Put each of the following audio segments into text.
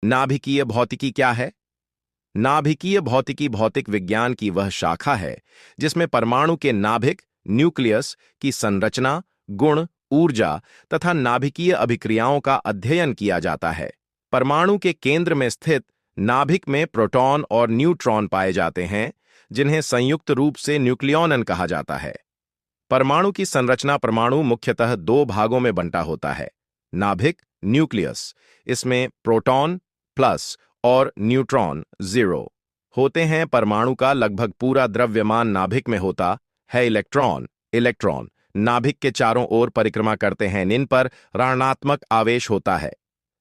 नाभिकीय भौतिकी क्या है? नाभिकीय भौतिकी भौतिक विज्ञान की वह शाखा है जिसमें परमाणु के नाभिक न्यूक्लियस की संरचना, गुण, ऊर्जा तथा नाभिकीय अभिक्रियाओं का अध्ययन किया जाता है। परमाणु के केंद्र में स्थित नाभिक में प्रोटॉन और न्यूट्रॉन पाए जाते हैं, जिन्हें संयुक्त रूप से न्यूक्लियोनन कहा जाता है। परमाणु की संरचना परमाणु मुख्यतः दो भागों में बंटा होता है। नाभिक न्यूक्लियस, इसमें प्रोटॉन प्लस और न्यूट्रॉन जीरो होते हैं। परमाणु का लगभग पूरा द्रव्यमान नाभिक में होता है। इलेक्ट्रॉन इलेक्ट्रॉन नाभिक के चारों ओर परिक्रमा करते हैं। इन पर ऋणात्मक आवेश होता है।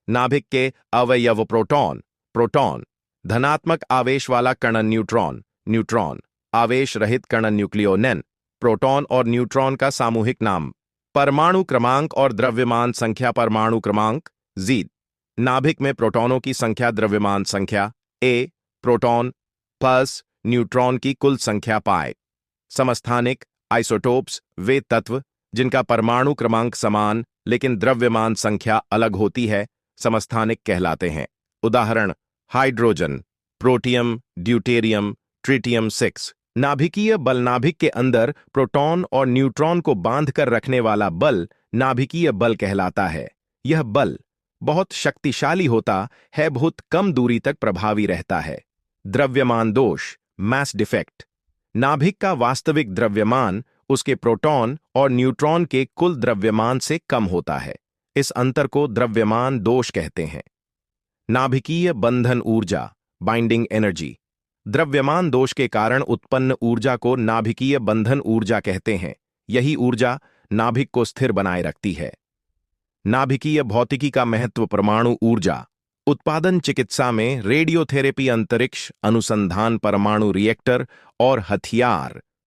नाभिक के अवयव प्रोटॉन प्रोटॉन धनात्मक आवेश वाला कण न्यूट्रॉन न्यूट्रॉन आवेश रहित कण न्यूक्लियोनेन। प्रोटॉन और न्यूट्रॉन का सामूहिक नाम। परमाणु क्रमांक और द्रव्यमान संख्या। परमाणु क्रमांक जी। नाभिक में प्रोटॉनों की संख्या द्रव्यमान संख्या ए, प्रोटॉन प्लस न्यूट्रॉन की कुल संख्या पाए। समस्थानिक आइसोटोप्स वे तत्व जिनका परमाणु क्रमांक समान लेकिन द्रव्यमान संख्या अलग होती है, समस्थानिक कहलाते हैं। उदाहरण हाइड्रोजन, प्रोटियम, ड्यूटेरियम, ट्रिटियम 6। नाभिकीय बल नाभिक के अंदर प्रोटॉन और न्यूट्रॉन को बांधकर रखने वाला बल नाभिकीय बल कहलाता है। यह बल बहुत शक्तिशाली होता है, बहुत कम दूरी तक प्रभावी रहता है। द्रव्यमान दोष मास डिफेक्ट। नाभिक का वास्तविक द्रव्यमान उसके प्रोटॉन और न्यूट्रॉन के कुल द्रव्यमान से कम होता है। इस अंतर को द्रव्यमान दोष कहते हैं। नाभिकीय बंधन ऊर्जा बाइंडिंग एनर्जी। द्रव्यमान दोष के कारण उत्पन्न ऊर्जा को नाभिकीय बंधन ऊर्जा कहते हैं। यही ऊर्जा नाभिक को स्थिर बनाए रखती है। नाभिकीय भौतिकी का महत्व। परमाणु ऊर्जा उत्पादन, चिकित्सा में रेडियोथेरेपी, अंतरिक्ष अनुसंधान, परमाणु रिएक्टर और हथियार